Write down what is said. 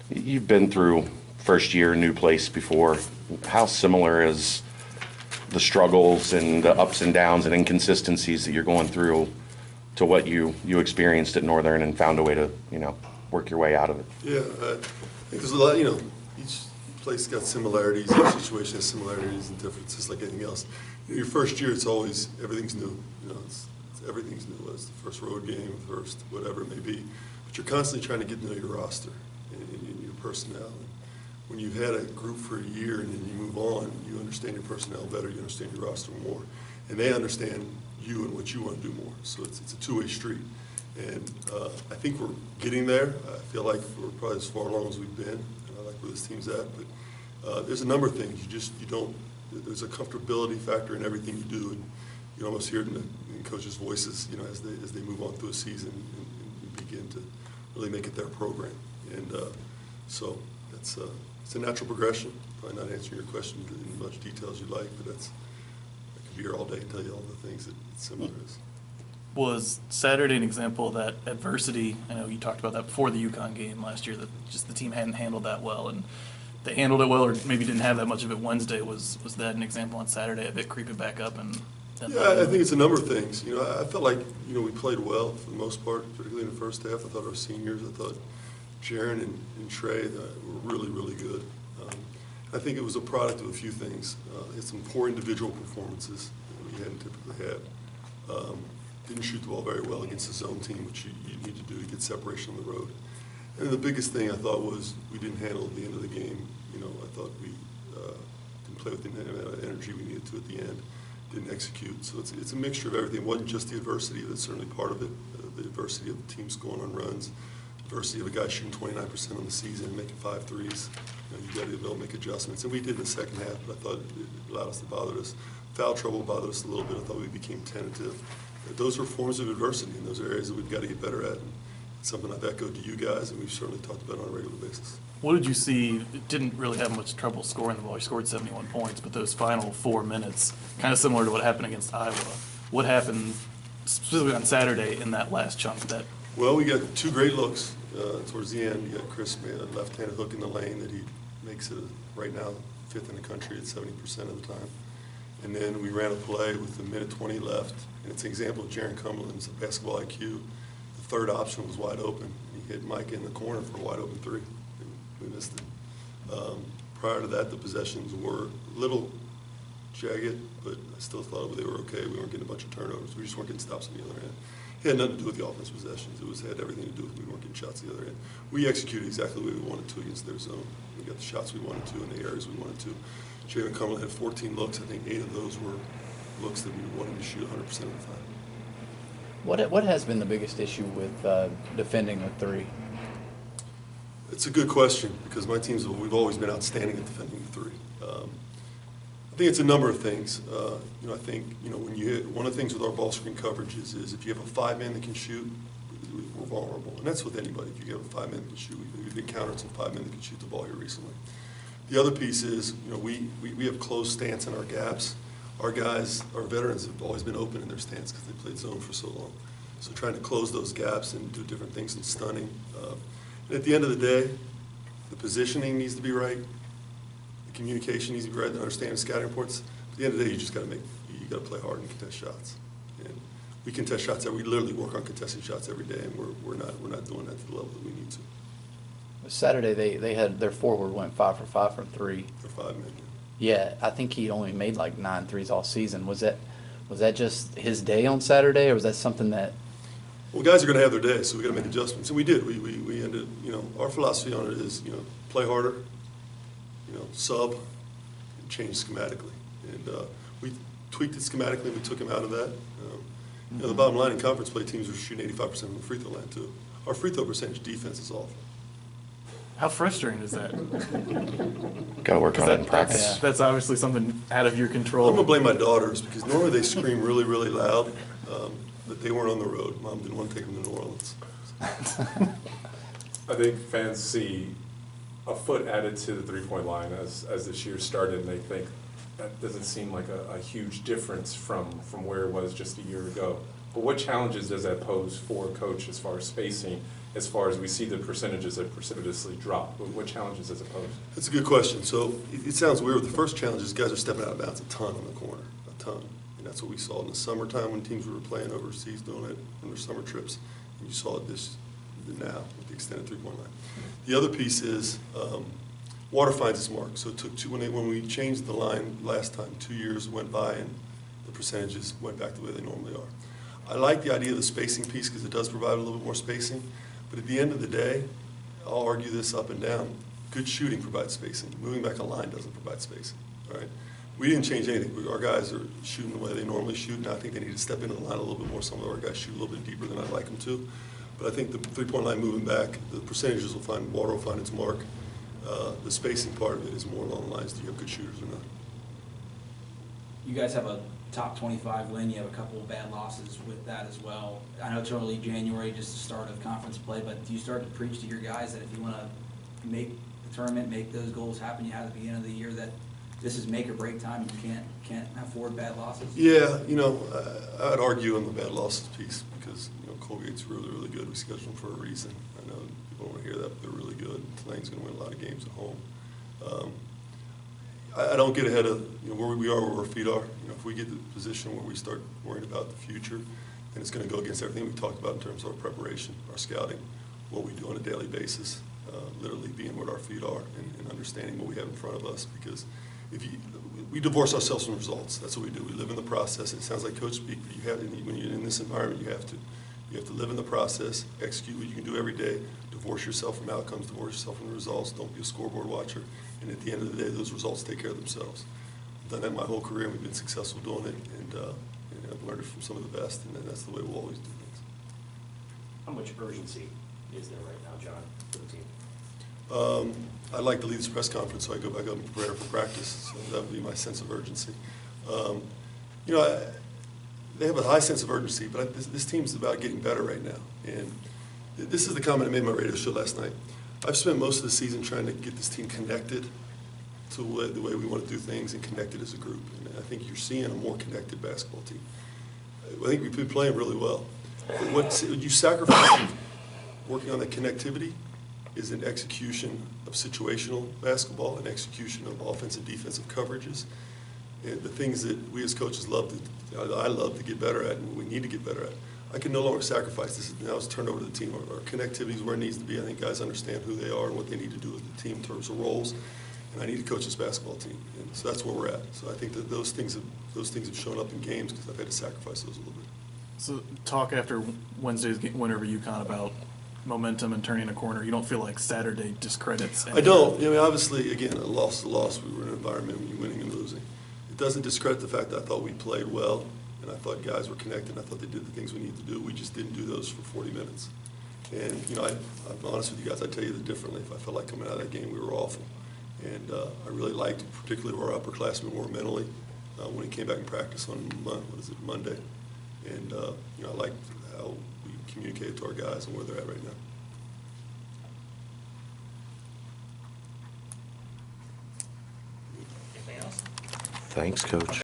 You've been through first year, new place before. How similar is the struggles and the ups and downs and inconsistencies that you're going through to what you experienced at Northern and found a way to, work your way out of it? Yeah, I think there's a lot, each place got similarities, each situation has similarities and differences like anything else. Your first year, it's always, everything's new. Everything's new. It's the first road game, first whatever it may be. But you're constantly trying to get to know your roster and your personnel. When you've had a group for a year and then you move on, you understand your personnel better, you understand your roster more, and they understand you and what you want to do more. So it's a two-way street. And I think we're getting there. I feel like we're probably as far along as we've been, and I like where this team's at. But there's a number of things. There's a comfortability factor in everything you do, and you almost hear it in coaches' voices, as they move on through a season and begin to really make it their program. And so it's a natural progression. Probably not answering your question in as much detail as you'd like, but I could be here all day and tell you all the things that it's similar is. Was Saturday an example of that adversity? I know you talked about that before the UConn game last year, that just the team hadn't handled that well, and they handled it well, or maybe didn't have that much of it Wednesday. Was that an example on Saturday of it creeping back up? Yeah, I think it's a number of things. I felt like, we played well for the most part, particularly in the first half. I thought our seniors, I thought Jaron and Trey were really, really good. I think it was a product of a few things. Had some poor individual performances that we hadn't typically had. Didn't shoot the ball very well against the zone team, which you need to do to get separation on the road. And the biggest thing I thought was we didn't handle at the end of the game. I thought we didn't play with the amount of energy we needed to at the end. Didn't execute. So it's a mixture of everything. It wasn't just the adversity. That's certainly part of it. The adversity of the teams going on runs. Adversity of a guy shooting 29% on the season and making 5 threes. You got to be able to make adjustments. And we did in the second half, but I thought it allowed us to bother us. Foul trouble bothered us a little bit. I thought we became tentative. Those are forms of adversity, and those are areas that we've got to get better at. And it's something I've echoed to you guys, and we've certainly talked about on a regular basis. What did you see? It didn't really have much trouble scoring the ball. You scored 71 points, but those final 4 minutes, kind of similar to what happened against Iowa. What happened specifically on Saturday in that last chunk? Well, we got 2 great looks towards the end. You got Chris a left-handed hook in the lane that he makes it right now 5th in the country at 70% of the time. And then we ran a play with a minute 20 left, and it's an example of Jaron Cumberland's basketball IQ. The third option was wide open. He hit Mike in the corner for a wide open 3. We missed it. Prior to that, the possessions were a little jagged, but I still thought they were okay. We weren't getting a bunch of turnovers. We just weren't getting stops on the other end. It had nothing to do with the offensive possessions. It had everything to do with we weren't getting shots on the other end. We executed exactly the way we wanted to against their zone. We got the shots we wanted to in the areas we wanted to. Jaron Cumberland had 14 looks. I think 8 of those were looks that we wanted to shoot 100% of the time. What has been the biggest issue with defending the 3? It's a good question because we've always been outstanding at defending the 3. I think it's a number of things. I think one of the things with our ball screen coverage is if you have a 5-man that can shoot, we're vulnerable, and that's with anybody. If you have a 5-man that can shoot, we've encountered some 5-men that can shoot the ball here recently. The other piece is, we have closed stance in our gaps. Our guys, our veterans, have always been open in their stance because they played zone for so long. So trying to close those gaps and do different things in stunning. And at the end of the day, the positioning needs to be right. The communication needs to be right. The understanding of scouting reports. At the end of the day, you just got to play hard and contest shots. And we contest shots. We literally work on contesting shots every day, and we're not doing that to the level that we need to. Saturday, they had their forward went 5 for 5 from 3. For 5 men. Yeah, I think he only made like 9 threes all season. Was that just his day on Saturday, or was that something that? Well, guys are going to have their day, so we got to make adjustments, and we did. We ended. Our philosophy on it is, play harder, sub, and change schematically, and we tweaked it schematically. We took him out of that. The bottom line in conference play, teams are shooting 85% from the free throw line too. Our free throw percentage defense is awful. How frustrating is that? Got to work on it in practice. That's obviously something out of your control. I'm going to blame my daughters because normally they scream really, really loud, but they weren't on the road. Mom didn't want to take them to New Orleans. I think fans see a foot added to the three-point line as this year started, and they think that doesn't seem like a huge difference from where it was just a year ago. But what challenges does that pose for a coach as far as spacing as far as we see the percentages have precipitously dropped? What challenges does it pose? That's a good question. So it sounds weird. The first challenge is guys are stepping out of bounds a ton on the corner, a ton. And that's what we saw in the summertime when teams were playing overseas doing it on their summer trips. And you saw it now with the extended three-point line. The other piece is water finds its mark. So it took when we changed the line last time, 2 years went by and the percentages went back the way they normally are. I like the idea of the spacing piece because it does provide a little bit more spacing. But at the end of the day, I'll argue this up and down. Good shooting provides spacing. Moving back a line doesn't provide spacing. All right. We didn't change anything. Our guys are shooting the way they normally shoot, and I think they need to step into the line a little bit more. Some of our guys shoot a little bit deeper than I'd like them to. But I think the three-point line moving back, the percentages water will find its mark. The spacing part of it is more along the lines, do you have good shooters or not? You guys have a top 25 win. You have a couple of bad losses with that as well. I know it's early January, just the start of conference play, but do you start to preach to your guys that if you want to make the tournament, make those goals happen you had at the beginning of the year, that this is make or break time, you can't afford bad losses? Yeah, I'd argue on the bad losses piece because, Colgate's really, really good. We scheduled them for a reason. I know people don't want to hear that, but they're really good. Tulane's going to win a lot of games at home. I don't get ahead of where we are, where our feet are. If we get to the position where we start worrying about the future, then it's going to go against everything we talked about in terms of our preparation, our scouting, what we do on a daily basis, literally being where our feet are and understanding what we have in front of us. Because we divorce ourselves from results. That's what we do. We live in the process. It sounds like coach speak, but when you're in this environment, you have to. You have to live in the process, execute what you can do every day, divorce yourself from outcomes, divorce yourself from the results, don't be a scoreboard watcher, and at the end of the day, those results take care of themselves. I've done that my whole career, and we've been successful doing it, and I've learned it from some of the best, and that's the way we'll always do things. How much urgency is there right now, John, for the team? I'd like to lead this press conference, so I go back up and prepare for practice, so that would be my sense of urgency. They have a high sense of urgency, but this team's about getting better right now. And this is the comment I made in my radio show last night. I've spent most of the season trying to get this team connected to the way we want to do things and connected as a group. And I think you're seeing a more connected basketball team. I think we've been playing really well. But what you sacrifice working on that connectivity is an execution of situational basketball, an execution of offensive, defensive coverages. And the things that we as coaches I love to get better at and we need to get better at. I can no longer sacrifice this. Now it's turned over to the team. Our connectivity is where it needs to be. I think guys understand who they are and what they need to do with the team in terms of roles. And I need to coach this basketball team. And so that's where we're at. So I think that those things have shown up in games because I've had to sacrifice those a little bit. So talk after Wednesday's win over UConn about momentum and turning a corner. You don't feel like Saturday discredits anything? I don't. Obviously, again, a loss is a loss. We were in an environment when you're winning and losing. It doesn't discredit the fact that I thought we played well, and I thought guys were connected, and I thought they did the things we need to do. We just didn't do those for 40 minutes. And, I'm honest with you guys, I'd tell you that differently. If I felt like coming out of that game, we were awful. And I really liked, particularly where our upperclassmen were mentally, when he came back in practice on, Monday. And, I liked how we communicated to our guys and where they're at right now. Anything else? Thanks, Coach.